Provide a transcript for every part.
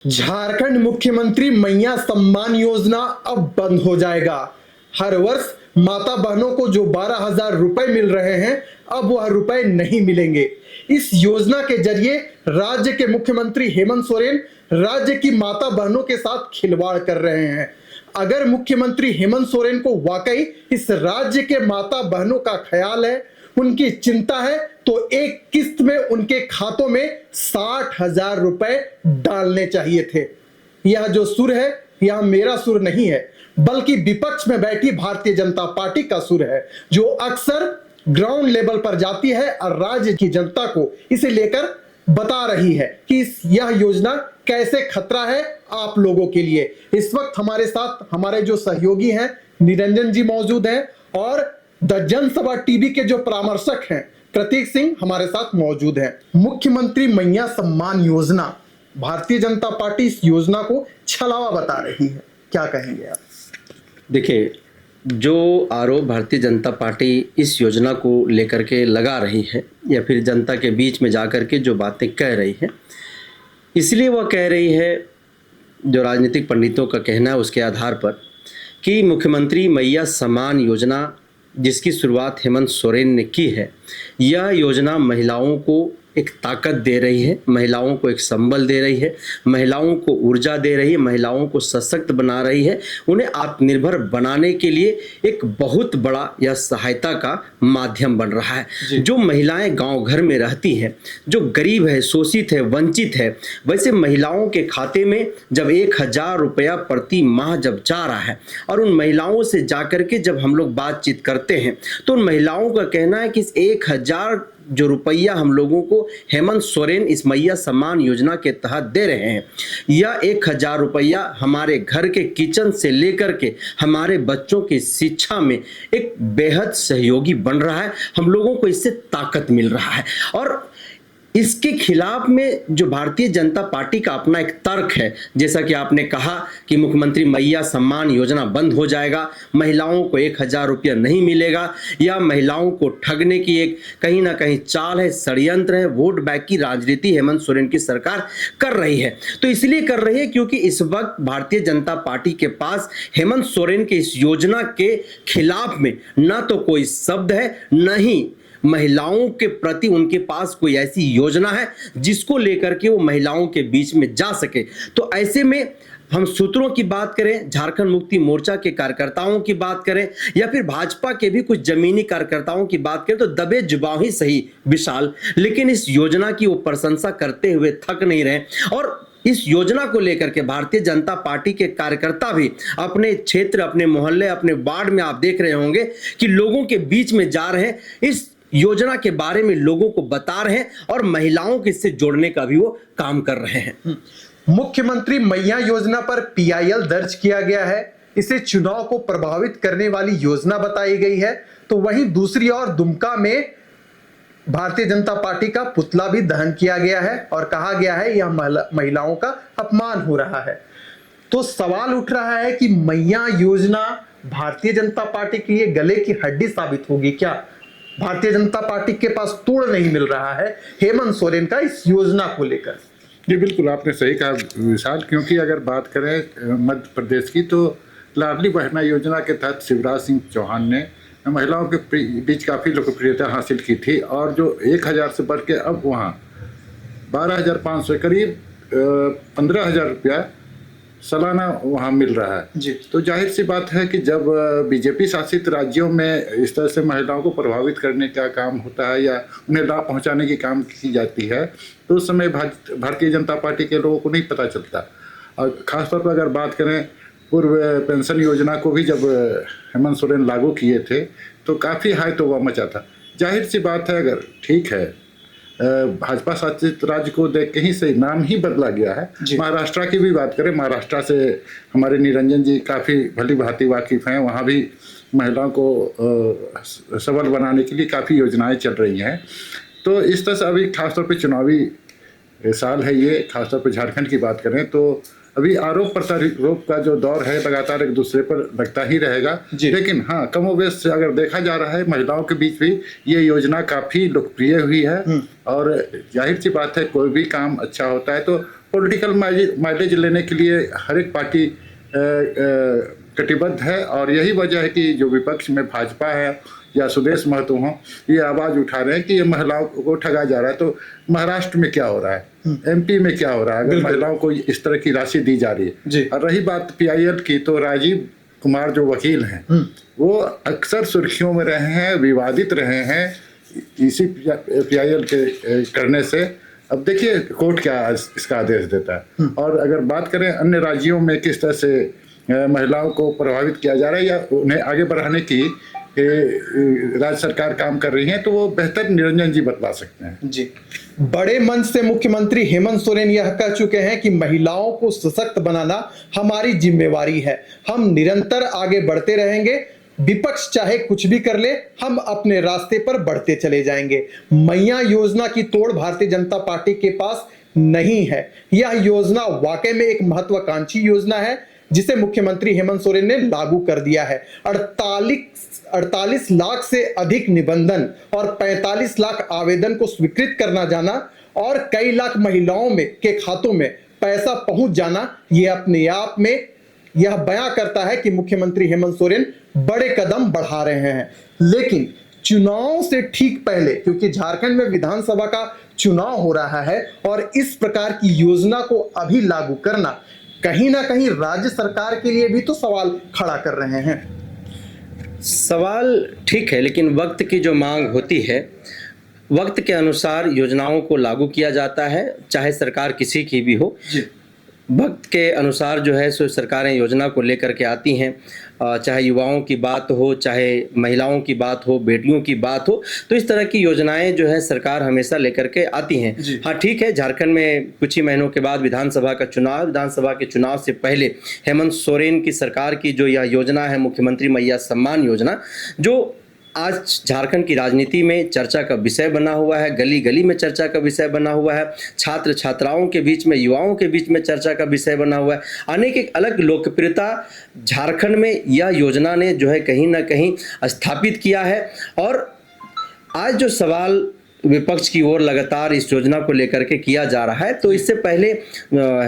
झारखंड मुख्यमंत्री मैया सम्मान योजना अब बंद हो जाएगा। हर वर्ष माता बहनों को जो 12,000 रुपए मिल रहे हैं, अब वह रुपए नहीं मिलेंगे। इस योजना के जरिए राज्य के मुख्यमंत्री हेमंत सोरेन राज्य की माता बहनों के साथ खिलवाड़ कर रहे हैं। अगर मुख्यमंत्री हेमंत सोरेन को वाकई इस राज्य के माता बहनों का ख्याल है, उनकी चिंता है, तो एक किस्त में उनके खातों में 60,000 रुपए डालने चाहिए थे। यह जो सुर है, यह मेरा सुर नहीं है, बल्कि विपक्ष में बैठी भारतीय जनता पार्टी का सुर है, जो अक्सर ग्राउंड लेवल पर जाती है और राज्य की जनता को इसे लेकर बता रही है कि यह योजना कैसे खतरा है आप लोगों के लिए। इस वक्त हमारे साथ हमारे जो सहयोगी हैं, निरंजन जी मौजूद हैं, और द जनसभा टीवी के जो परामर्शक हैं, प्रतीक सिंह, हमारे साथ मौजूद हैं। मुख्यमंत्री मैया सम्मान योजना, भारतीय जनता पार्टी इस योजना को छलावा बता रही है, क्या कहेंगे आप? देखिए, जो आरोप भारतीय जनता पार्टी इस योजना को लेकर के लगा रही है या फिर जनता के बीच में जाकर के जो बातें कह रही है, इसलिए वह कह रही है, जो राजनीतिक पंडितों का कहना है उसके आधार पर, कि मुख्यमंत्री मैया सम्मान योजना जिसकी शुरुआत हेमंत सोरेन ने की है, यह योजना महिलाओं को एक ताकत दे रही है, महिलाओं को एक संबल दे रही है, महिलाओं को ऊर्जा दे रही है, महिलाओं को सशक्त बना रही है, उन्हें आत्मनिर्भर बनाने के लिए एक बहुत बड़ा यह सहायता का माध्यम बन रहा है। जो महिलाएं गांव घर में रहती हैं, जो गरीब है, शोषित है, वंचित है, वैसे महिलाओं के खाते में जब 1,000 रुपया प्रति माह जब जा रहा है, और उन महिलाओं से जाकर के जब हम लोग बातचीत करते हैं, तो उन महिलाओं का कहना है कि इस 1,000 जो रुपया हम लोगों को हेमंत सोरेन इस मैया सम्मान योजना के तहत दे रहे हैं, यह 1,000 रुपया हमारे घर के किचन से लेकर के हमारे बच्चों की शिक्षा में एक बेहद सहयोगी बन रहा है। हम लोगों को इससे ताकत मिल रहा है, और इसके खिलाफ में जो भारतीय जनता पार्टी का अपना एक तर्क है, जैसा कि आपने कहा कि मुख्यमंत्री मैया सम्मान योजना बंद हो जाएगा, महिलाओं को 1,000 रुपया नहीं मिलेगा, या महिलाओं को ठगने की एक कहीं ना कहीं चाल है, षड्यंत्र है, वोट बैंक की राजनीति हेमंत सोरेन की सरकार कर रही है। तो इसलिए कर रही है क्योंकि इस वक्त भारतीय जनता पार्टी के पास हेमंत सोरेन के इस योजना के खिलाफ में न तो कोई शब्द है, न ही महिलाओं के प्रति उनके पास कोई ऐसी योजना है जिसको लेकर के वो महिलाओं के बीच में जा सके। तो ऐसे में हम सूत्रों की बात करें, झारखंड मुक्ति मोर्चा के कार्यकर्ताओं की बात करें, या फिर भाजपा के भी कुछ जमीनी कार्यकर्ताओं की बात करें, तो दबे जुबान ही सही विशाल, लेकिन इस योजना की वो प्रशंसा करते हुए थक नहीं रहे। और इस योजना को लेकर के भारतीय जनता पार्टी के कार्यकर्ता भी अपने क्षेत्र, अपने मोहल्ले, अपने वार्ड में आप देख रहे होंगे कि लोगों के बीच में जा रहे हैं, इस योजना के बारे में लोगों को बता रहे हैं, और महिलाओं के इससे जोड़ने का भी वो काम कर रहे हैं। मुख्यमंत्री मैया योजना पर PIL दर्ज किया गया है। इसे चुनाव को प्रभावित करने वाली योजना बताई गई है। तो वहीं दूसरी ओर दुमका में भारतीय जनता पार्टी का पुतला भी दहन किया गया है और कहा गया है यह महिलाओं का अपमान हो रहा है। तो सवाल उठ रहा है कि मैया योजना भारतीय जनता पार्टी के लिए गले की हड्डी साबित होगी क्या? भारतीय जनता पार्टी के पास तोड़ नहीं मिल रहा है हेमंत सोरेन का इस योजना को लेकर। जी बिल्कुल, आपने सही कहा विशाल, क्योंकि अगर बात करें मध्य प्रदेश की, तो लाडली बहना योजना के तहत शिवराज सिंह चौहान ने महिलाओं के बीच काफ़ी लोकप्रियता हासिल की थी, और जो 1,000 से बढ़ के अब वहाँ 12,500 करीब 15,000 रुपया सालाना वहाँ मिल रहा है जी। तो जाहिर सी बात है कि जब बीजेपी शासित राज्यों में इस तरह से महिलाओं को प्रभावित करने का काम होता है या उन्हें लाभ पहुँचाने की काम की जाती है, तो उस समय भारतीय जनता पार्टी के लोगों को नहीं पता चलता। और ख़ासतौर पर अगर बात करें, पूर्व पेंशन योजना को भी जब हेमंत सोरेन लागू किए थे तो काफ़ी हाई तौबा मचा था। जाहिर सी बात है, अगर ठीक है भाजपा शासित राज्य को देख के ही सही नाम ही बदला गया है। महाराष्ट्र की भी बात करें, महाराष्ट्र से हमारे निरंजन जी काफ़ी भली भांति वाकिफ हैं, वहाँ भी महिलाओं को सबल बनाने के लिए काफ़ी योजनाएं चल रही हैं। तो इस तरह से अभी खासतौर पे चुनावी साल है ये, खासतौर पे झारखंड की बात करें तो अभी आरोप प्रत्यारोप का जो दौर है लगातार एक दूसरे पर लगता ही रहेगा। लेकिन हाँ, कमोबेश से अगर देखा जा रहा है महिलाओं के बीच भी ये योजना काफी लोकप्रिय हुई है। और जाहिर सी बात है, कोई भी काम अच्छा होता है तो पॉलिटिकल माइलेज लेने के लिए हर एक पार्टी कटिबद्ध है। और यही वजह है कि जो विपक्ष में भाजपा है या सुदेश महतो हो, ये आवाज उठा रहे हैं कि ये महिलाओं को ठगा जा रहा है। तो महाराष्ट्र में क्या हो रहा है, एमपी में क्या हो रहा है अगर महिलाओं को इस तरह की राशि दी जा रही है। और रही बात पीआईएल की, तो राजीव कुमार जो वकील हैं वो अक्सर सुर्खियों में रहे हैं, विवादित रहे हैं इसी पीआईएल के करने से। अब देखिए कोर्ट क्या इसका आदेश देता है। और अगर बात करें अन्य राज्यों में किस तरह से महिलाओं को प्रभावित किया जा रहा है या उन्हें आगे बढ़ाने की राज्य सरकार काम कर रही है, तो वो बेहतर निरंजन जी बतला सकते हैं। जी, बड़े मंच से मुख्यमंत्री हेमंत सोरेन यह कह चुके हैं कि महिलाओं को सशक्त बनाना हमारी जिम्मेवारी है, हम निरंतर आगे बढ़ते रहेंगे, विपक्ष चाहे कुछ भी कर ले, हम अपने रास्ते पर बढ़ते चले जाएंगे। मैया योजना की तोड़ भारतीय जनता पार्टी के पास नहीं है। यह योजना वाकई में एक महत्वाकांक्षी योजना है जिसे मुख्यमंत्री हेमंत सोरेन ने लागू कर दिया है। 48 लाख से अधिक निबंधन और 45 लाख आवेदन को स्वीकृत करना जाना और कई लाख महिलाओं में के खातों में पैसा पहुंच जाना, यह अपने आप में यह बयां करता है कि मुख्यमंत्री हेमंत सोरेन बड़े कदम बढ़ा रहे हैं। लेकिन चुनाव से ठीक पहले, क्योंकि झारखंड में विधानसभा का चुनाव हो रहा है और इस प्रकार की योजना को अभी लागू करना कहीं ना कहीं राज्य सरकार के लिए भी तो सवाल खड़ा कर रहे हैं। सवाल ठीक है, लेकिन वक्त की जो मांग होती है, वक्त के अनुसार योजनाओं को लागू किया जाता है, चाहे सरकार किसी की भी हो। वक्त के अनुसार जो है सो सरकारें योजना को लेकर के आती हैं, चाहे युवाओं की बात हो, चाहे महिलाओं की बात हो, बेटियों की बात हो, तो इस तरह की योजनाएं जो है सरकार हमेशा लेकर के आती हैं। हाँ ठीक है, झारखंड में कुछ ही महीनों के बाद विधानसभा का चुनाव, विधानसभा के चुनाव से पहले हेमंत सोरेन की सरकार की जो यह योजना है मुख्यमंत्री मैया सम्मान योजना, जो आज झारखंड की राजनीति में चर्चा का विषय बना हुआ है, गली गली में चर्चा का विषय बना हुआ है, छात्र छात्राओं के बीच में, युवाओं के बीच में चर्चा का विषय बना हुआ है। अनेक एक अलग लोकप्रियता झारखंड में यह योजना ने जो है कहीं ना कहीं स्थापित किया है। और आज जो सवाल विपक्ष की ओर लगातार इस योजना को लेकर के किया जा रहा है, तो इससे पहले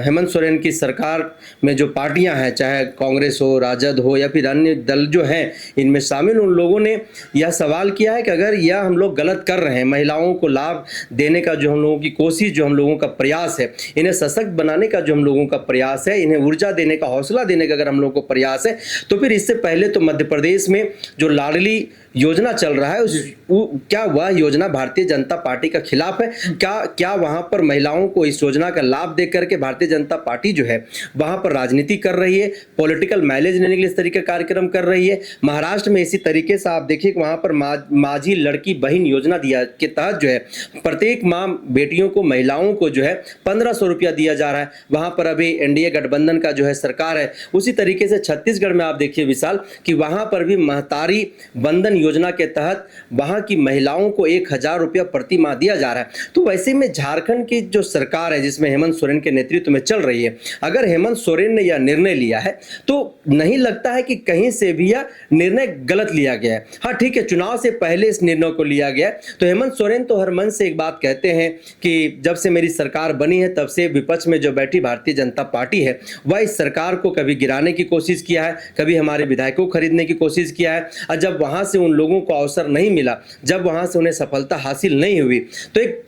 हेमंत सोरेन की सरकार में जो पार्टियां हैं, चाहे कांग्रेस हो, राजद हो या फिर अन्य दल जो हैं, इनमें शामिल उन लोगों ने यह सवाल किया है कि अगर यह हम लोग गलत कर रहे हैं, महिलाओं को लाभ देने का जो हम लोगों की कोशिश, जो हम लोगों का प्रयास है, इन्हें सशक्त बनाने का जो हम लोगों का प्रयास है, इन्हें ऊर्जा देने का, हौसला देने का अगर हम लोगों को प्रयास है, तो फिर इससे पहले तो मध्य प्रदेश में जो लाडली योजना चल रहा है क्या वह योजना भारतीय जनता पार्टी का खिलाफ है? क्या वहां पर महिलाओं को इस योजना का लाभ दे करके भारतीय जनता पार्टी जो है वहां पर राजनीति कर रही है, पॉलिटिकल माइलेज लेने के लिए इस तरीके का कार्यक्रम कर रही है? महाराष्ट्र में इसी तरीके से आप देखिए वहां पर माझी लड़की बहन योजना दिया के तहत जो है प्रत्येक माँ बेटियों को, महिलाओं को जो है 1500 रुपया दिया जा रहा है। वहां पर अभी एनडीए गठबंधन का जो है सरकार है, उसी तरीके से छत्तीसगढ़ में आप देखिए विशाल कि वहां पर भी महतारी बंधन योजना के तहत वहां की महिलाओं को 1000 रुपया प्रति माह दिया जा रहा है। तो वैसे में झारखंड की जो सरकार है जिसमें हेमंत सोरेन के नेतृत्व में चल रही है, अगर हेमंत सोरेन ने यह निर्णय लिया है तो नहीं लगता है कि कहीं से भी यह निर्णय गलत लिया गया है। हाँ ठीक है, चुनाव से पहले इस निर्णय को लिया गया। तो हेमंत सोरेन तो हर मन से एक बात कहते हैं कि जब से मेरी सरकार बनी है तब से विपक्ष में जो बैठी भारतीय जनता पार्टी है वह इस सरकार को कभी गिराने की कोशिश किया है, कभी हमारे विधायकों को खरीदने की कोशिश किया है, और जब वहां से उन लोगों को अवसर नहीं मिला, जब वहां से उन्हें सफलता हासिल नहीं हुई, तो एक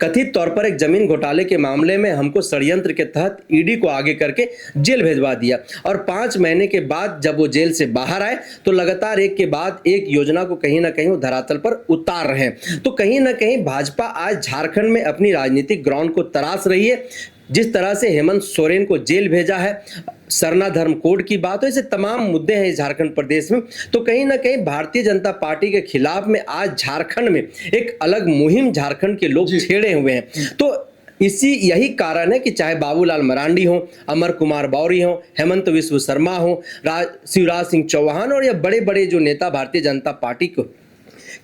कथित तौर पर एक जमीन घोटाले के मामले में हमको षड्यंत्र के तहत ईडी को आगे करके जेल भेजवा दिया। और 5 महीने के बाद जब वो जेल से बाहर आए तो लगातार एक के बाद एक योजना को कहीं ना कहीं वो धरातल पर उतार रहे हैं। तो कहीं ना कहीं भाजपा आज झारखंड में अपनी राजनीतिक ग्राउंड को तराश रही है। जिस तरह से हेमंत सोरेन को जेल भेजा है, सरना धर्म कोड की बात हो, ऐसे तमाम मुद्दे हैं झारखंड प्रदेश में, तो कहीं ना कहीं भारतीय जनता पार्टी के खिलाफ में आज झारखंड में एक अलग मुहिम झारखंड के लोग छेड़े हुए हैं। तो यही कारण है कि चाहे बाबूलाल मरांडी हो, अमर कुमार बौरी हो, हेमंत विश्व शर्मा हो, शिवराज सिंह चौहान और या बड़े बड़े जो नेता भारतीय जनता पार्टी को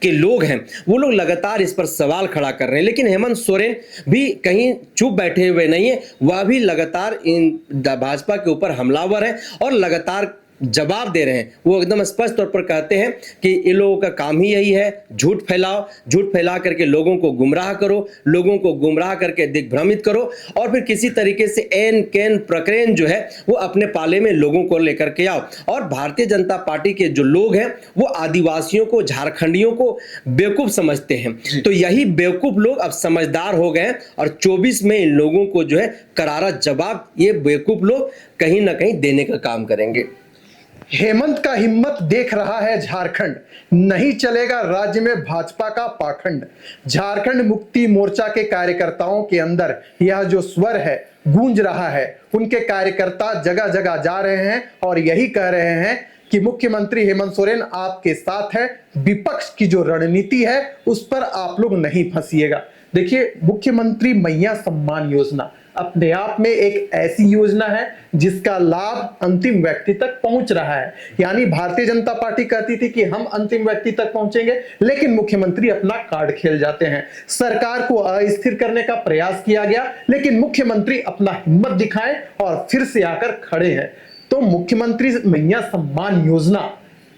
के लोग हैं वो लोग लगातार इस पर सवाल खड़ा कर रहे हैं। लेकिन हेमंत सोरेन भी कहीं चुप बैठे हुए नहीं है, वह भी लगातार इन भाजपा के ऊपर हमलावर है और लगातार जवाब दे रहे हैं। वो एकदम स्पष्ट तौर पर कहते हैं कि इन लोगों का काम ही यही है, झूठ फैलाओ, झूठ फैला करके लोगों को गुमराह करो, लोगों को गुमराह करके दिग्भ्रमित करो और फिर किसी तरीके से एन कैन प्रकरण जो है वो अपने पाले में लोगों को लेकर के आओ। और भारतीय जनता पार्टी के जो लोग हैं वो आदिवासियों को, झारखंडियों को बेवकूफ समझते हैं। तो यही बेवकूफ लोग अब समझदार हो गए और 24 में इन लोगों को जो है करारा जवाब ये बेवकूफ लोग कहीं ना कहीं देने का काम करेंगे। हेमंत का हिम्मत देख रहा है झारखंड, नहीं चलेगा राज्य में भाजपा का पाखंड। झारखंड मुक्ति मोर्चा के कार्यकर्ताओं के अंदर यह जो स्वर है गूंज रहा है। उनके कार्यकर्ता जगह जगह जा रहे हैं और यही कह रहे हैं कि मुख्यमंत्री हेमंत सोरेन आपके साथ है, विपक्ष की जो रणनीति है उस पर आप लोग नहीं फंसिएगा। देखिए, मुख्यमंत्री मैया सम्मान योजना अपने आप में एक ऐसी योजना है जिसका लाभ अंतिम व्यक्ति तक पहुंच रहा है। यानी भारतीय जनता पार्टी कहती थी कि हम अंतिम व्यक्ति तक पहुंचेंगे, लेकिन मुख्यमंत्री अपना कार्ड खेल जाते हैं। सरकार को अस्थिर करने का प्रयास किया गया, लेकिन मुख्यमंत्री अपना हिम्मत दिखाए और फिर से आकर खड़े हैं। तो मुख्यमंत्री मैया सम्मान योजना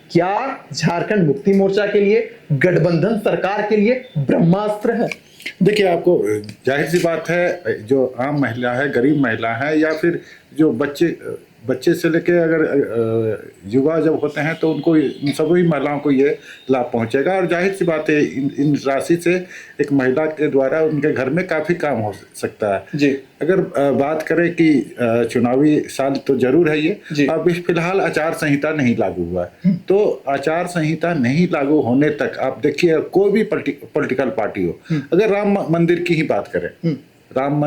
क्या झारखंड मुक्ति मोर्चा के लिए, गठबंधन सरकार के लिए ब्रह्मास्त्र है? देखिए, आपको जाहिर सी बात है, जो आम महिला है, गरीब महिला है, या फिर जो बच्चे से लेके अगर युवा जब होते हैं तो उनको, इन सभी महिलाओं को ये लाभ पहुंचेगा। और जाहिर सी बात है, इन राशि से एक महिला के द्वारा उनके घर में काफ़ी काम हो सकता है जी। अगर बात करें कि चुनावी साल तो जरूर है ये, अब फिलहाल आचार संहिता नहीं लागू हुआ है, तो आचार संहिता नहीं लागू होने तक आप देखिए, कोई भी पॉलिटिकल पार्टी हो, अगर राम मंदिर की ही बात करें, राम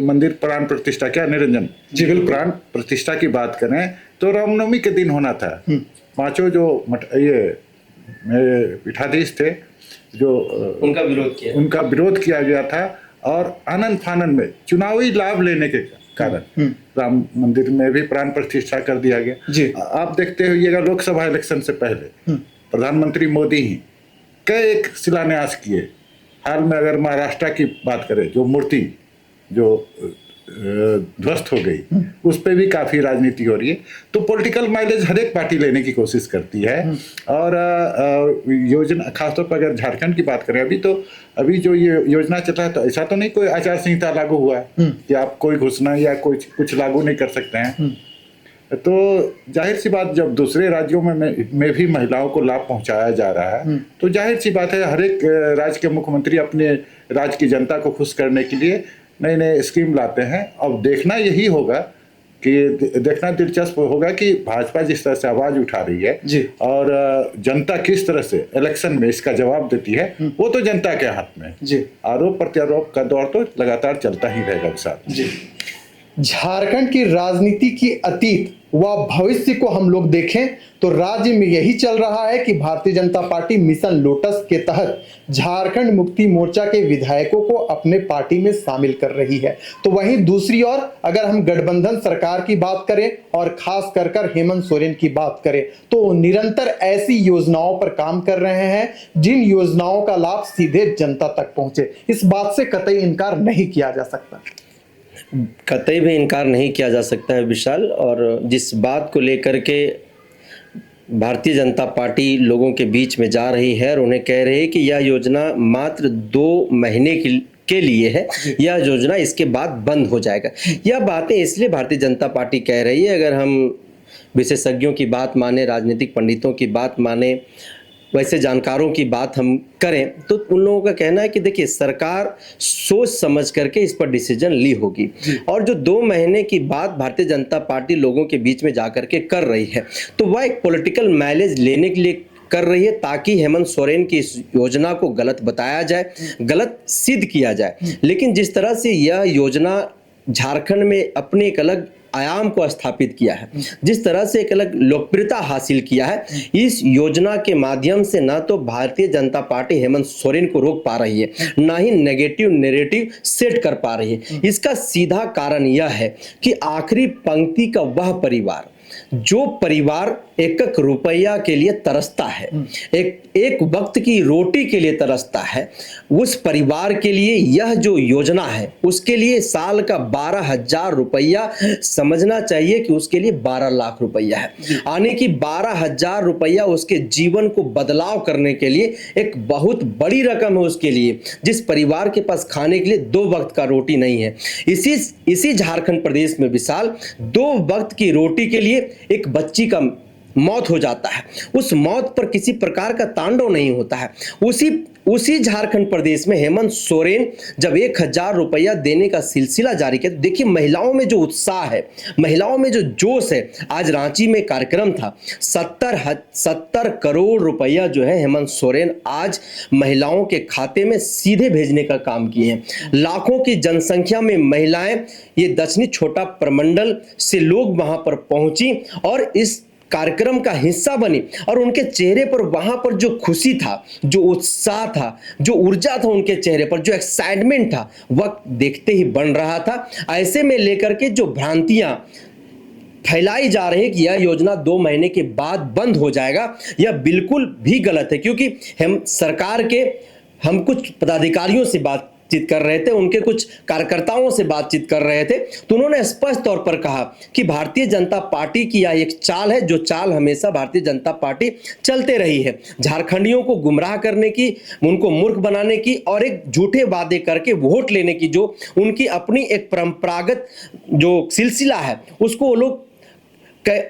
मंदिर प्राण प्रतिष्ठा, क्या निरंजन जी, प्राण प्रतिष्ठा की बात करें तो रामनवमी के दिन होना था। पांचों जो पीठाधीश थे जो उनका विरोध किया गया था और आनंद फानन में चुनावी लाभ लेने के कारण राम मंदिर में भी प्राण प्रतिष्ठा कर दिया गया। आप देखते होइएगा, लोकसभा इलेक्शन से पहले प्रधानमंत्री मोदी ही कई एक शिलान्यास किए। हाल में अगर महाराष्ट्र की बात करें, जो मूर्ति जो ध्वस्त हो गई, उस पर भी काफी राजनीति हो रही है। तो पॉलिटिकल माइलेज हर एक पार्टी लेने की कोशिश करती है। और योजना, खासतौर पर अगर झारखंड की बात करें, अभी जो ये योजना चल रहा है, तो ऐसा तो नहीं कोई आचार संहिता लागू हुआ है कि आप कोई घोषणा या कुछ लागू नहीं कर सकते हैं। तो जाहिर सी बात, जब दूसरे राज्यों में भी महिलाओं को लाभ पहुंचाया जा रहा है, तो जाहिर सी बात है हर एक राज्य के मुख्यमंत्री अपने राज्य की जनता को खुश करने के लिए नए नए स्कीम लाते हैं। अब देखना यही होगा कि देखना दिलचस्प होगा कि भाजपा जिस तरह से आवाज उठा रही है और जनता किस तरह से इलेक्शन में इसका जवाब देती है, वो तो जनता के हाथ में है। आरोप प्रत्यारोप का दौर तो लगातार चलता ही रहेगा साथ। झारखंड की राजनीति की अतीत व भविष्य को हम लोग देखें तो राज्य में यही चल रहा है कि Bharatiya Janata party mission lotus के तहत झारखंड मुक्ति मोर्चा के विधायकों को अपने पार्टी में शामिल कर रही है। तो वहीं दूसरी ओर अगर हम गठबंधन सरकार की बात करें और खास कर हेमंत सोरेन की बात करें, तो निरंतर ऐसी योजनाओं पर काम कर रहे हैं जिन योजनाओं का लाभ सीधे जनता तक पहुंचे। इस बात से कतई इनकार नहीं किया जा सकता, कतई भी इनकार नहीं किया जा सकता है विशाल। और जिस बात को लेकर के भारतीय जनता पार्टी लोगों के बीच में जा रही है और उन्हें कह रही है कि यह योजना मात्र 2 महीने के लिए है, यह योजना इसके बाद बंद हो जाएगा। यह बातें इसलिए भारतीय जनता पार्टी कह रही है, अगर हम विशेषज्ञों की बात माने, राजनीतिक पंडितों की बात माने, वैसे जानकारों की बात हम करें, तो उन लोगों का कहना है कि देखिए, सरकार सोच समझ करके इस पर डिसीजन ली होगी। और जो 2 महीने की बात भारतीय जनता पार्टी लोगों के बीच में जाकर के कर रही है, तो वह एक पॉलिटिकल माइलेज लेने के लिए कर रही है, ताकि हेमंत सोरेन की इस योजना को गलत बताया जाए, गलत सिद्ध किया जाए। लेकिन जिस तरह से यह योजना झारखंड में अपने एक अलग आयाम को स्थापित किया है, जिस तरह से एक अलग लोकप्रियता हासिल किया है, इस योजना के माध्यम से ना तो भारतीय जनता पार्टी हेमंत सोरेन को रोक पा रही है, ना ही नेगेटिव नैरेटिव सेट कर पा रही है। इसका सीधा कारण यह है कि आखिरी पंक्ति का वह परिवार जो परिवार एक एक रुपया के लिए तरसता है, एक वक्त की रोटी के लिए तरसता है, उस परिवार के लिए यह जो योजना है उसके लिए साल का 12,000 रुपया समझना चाहिए कि उसके लिए 12 लाख रुपया है। यानी कि 12,000 रुपया उसके जीवन को बदलाव करने के लिए एक बहुत बड़ी रकम है उसके लिए, जिस परिवार के पास खाने के लिए 2 वक्त का रोटी नहीं है। इसी झारखंड प्रदेश में विशाल 2 वक्त की रोटी के लिए एक बच्ची का मौत हो जाता है, उस मौत पर किसी प्रकार का तांडव नहीं होता है। उसी झारखंड प्रदेश में हेमंत सोरेन जब 1,000 रुपया देने का सिलसिला जारी किया, देखिए महिलाओं में जो उत्साह है, महिलाओं में जो जोश है। आज रांची में कार्यक्रम था, 70 करोड़ रुपया जो है हेमंत सोरेन आज महिलाओं के खाते में सीधे भेजने का काम किए हैं। लाखों की जनसंख्या में महिलाएं, ये दक्षिणी छोटा प्रमंडल से लोग वहां पर पहुंची और इस कार्यक्रम का हिस्सा बनी, और उनके चेहरे पर वहां पर जो खुशी था, जो उत्साह था, जो ऊर्जा था उनके चेहरे पर, जो एक्साइटमेंट था, वह देखते ही बन रहा था। ऐसे में लेकर के जो भ्रांतियां फैलाई जा रही है कि यह योजना 2 महीने के बाद बंद हो जाएगा, यह बिल्कुल भी गलत है। क्योंकि हम सरकार के कुछ पदाधिकारियों से बातचीत कर रहे थे, उनके कुछ कार्यकर्ताओं से बातचीत कर रहे थे, तो उन्होंने स्पष्ट तौर पर कहा कि भारतीय जनता पार्टी की यह एक चाल है, जो चाल हमेशा भारतीय जनता पार्टी चलते रही है, झारखंडियों को गुमराह करने की, उनको मूर्ख बनाने की और एक झूठे वादे करके वोट लेने की, जो उनकी अपनी एक परंपरागत जो सिलसिला है उसको वो लोग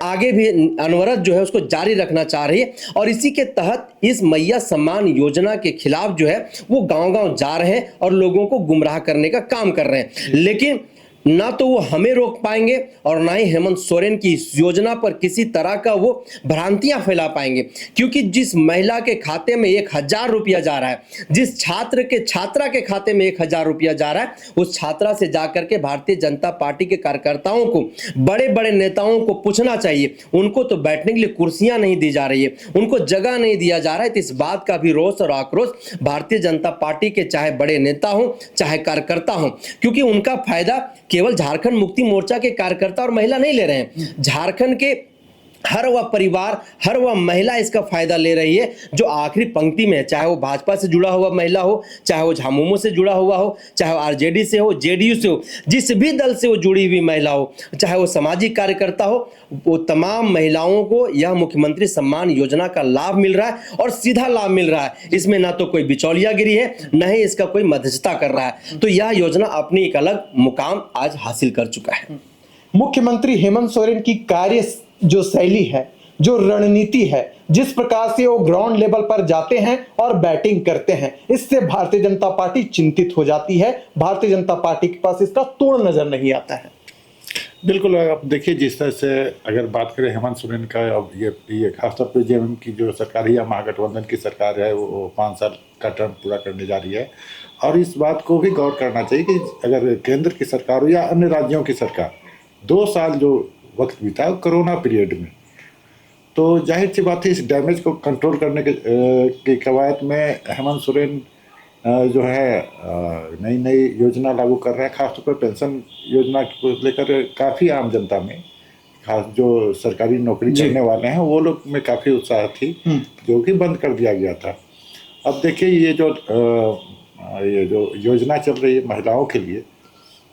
आगे भी अनवरत जो है उसको जारी रखना चाह रही है। और इसी के तहत इस मैया सम्मान योजना के खिलाफ जो है वो गांव-गांव जा रहे हैं और लोगों को गुमराह करने का काम कर रहे हैं। लेकिन ना तो वो हमें रोक पाएंगे और ना ही हेमंत सोरेन की इस योजना पर किसी तरह का वो भ्रांतियां फैला पाएंगे, क्योंकि जिस महिला के खाते में 1,000 रुपया जा रहा है, जिस छात्रा के खाते में 1,000 रुपया जा रहा है, उस छात्रा से जाकर के भारतीय जनता पार्टी के कार्यकर्ताओं को, बड़े बड़े नेताओं को पूछना चाहिए। उनको तो बैठने के लिए कुर्सियां नहीं दी जा रही है, उनको जगह नहीं दिया जा रहा है। तो इस बात का भी रोष और आक्रोश भारतीय जनता पार्टी के चाहे बड़े नेता हो चाहे कार्यकर्ता हो, क्योंकि उनका फायदा केवल झारखंड मुक्ति मोर्चा के कार्यकर्ता और महिला नहीं ले रहे हैं, झारखंड के हर वह परिवार, हर वह महिला इसका फायदा ले रही है जो आखिरी पंक्ति में है, चाहे वो भाजपा से जुड़ा हुआ महिला हो, चाहे वो झामुमो से जुड़ा हुआ हो, चाहे वो आरजेडी से हो, जेडीयू से हो, जिस भी दल से वो जुड़ी हुई महिला हो, चाहे वो सामाजिक कार्यकर्ता हो, वो तमाम महिलाओं को यह मुख्यमंत्री सम्मान योजना का लाभ मिल रहा है और सीधा लाभ मिल रहा है। इसमें ना तो कोई बिचौलियागिरी है, न ही इसका कोई मध्यस्थता कर रहा है। तो यह योजना अपनी एक अलग मुकाम आज हासिल कर चुका है। मुख्यमंत्री हेमंत सोरेन की कार्य जो शैली है, जो रणनीति है, जिस प्रकार से वो ग्राउंड लेवल पर जाते हैं और बैटिंग करते हैं, इससे भारतीय जनता पार्टी चिंतित हो जाती है। भारतीय जनता पार्टी के पास इसका तोड़ नजर नहीं आता है। बिल्कुल, आप देखिए जिस तरह से अगर बात करें हेमंत सोरेन का, अब ये खासतौर पर जेएमएम की जो सरकार है या महागठबंधन की सरकार है, वो 5 साल का टर्म पूरा करने जा रही है। और इस बात को भी गौर करना चाहिए कि अगर केंद्र की सरकार हो या अन्य राज्यों की सरकार, 2 साल जो वक्त बीता कोरोना पीरियड में, तो जाहिर सी बात है इस डैमेज को कंट्रोल करने के कवायद में हेमंत सोरेन जो है नई नई योजना लागू कर रहे हैं। खासतौर पर पेंशन योजना को लेकर काफ़ी आम जनता में, खास जो सरकारी नौकरी करने वाले हैं वो लोग में काफ़ी उत्साह थी, जो कि बंद कर दिया गया था। अब देखिए ये जो योजना चल रही है महिलाओं के लिए,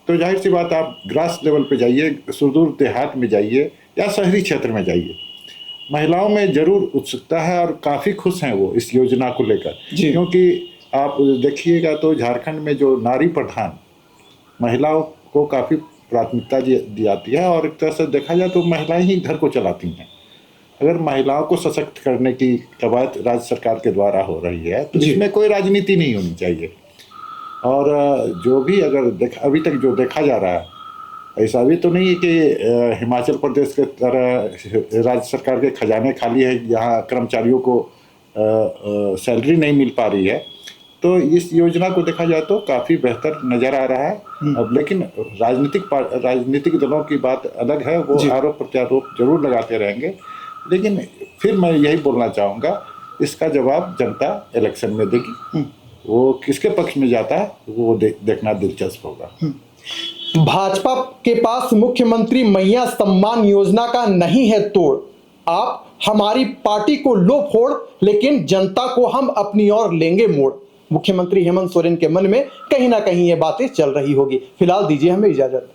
तो जाहिर सी बात आप ग्रास लेवल पे जाइए, सुदूर देहात में जाइए या शहरी क्षेत्र में जाइए, महिलाओं में जरूर उत्सुकता है और काफ़ी खुश हैं वो इस योजना को लेकर। क्योंकि आप देखिएगा तो झारखंड में जो नारी प्रधान महिलाओं को काफ़ी प्राथमिकता दी जाती है, और एक तरह से देखा जाए तो महिलाएं ही घर को चलाती हैं। अगर महिलाओं को सशक्त करने की कवायद राज्य सरकार के द्वारा हो रही है, तो इसमें कोई राजनीति नहीं होनी चाहिए। और जो भी अगर अभी तक जो देखा जा रहा है, ऐसा भी तो नहीं है कि हिमाचल प्रदेश के तरह राज्य सरकार के खजाने खाली है, यहाँ कर्मचारियों को सैलरी नहीं मिल पा रही है। तो इस योजना को देखा जाए तो काफ़ी बेहतर नज़र आ रहा है। अब लेकिन राजनीतिक दलों की बात अलग है, वो आरोप प्रत्यारोप जरूर लगाते रहेंगे, लेकिन फिर मैं यही बोलना चाहूँगा, इसका जवाब जनता इलेक्शन में देगी। वो किसके पक्ष में जाता है वो देखना दिलचस्प होगा। भाजपा के पास मुख्यमंत्री मैया सम्मान योजना का नहीं है तोड़। आप हमारी पार्टी को लो फोड़, लेकिन जनता को हम अपनी ओर लेंगे मोड़। मुख्यमंत्री हेमंत सोरेन के मन में कहीं ना कहीं ये बातें चल रही होगी। फिलहाल दीजिए हमें इजाजत।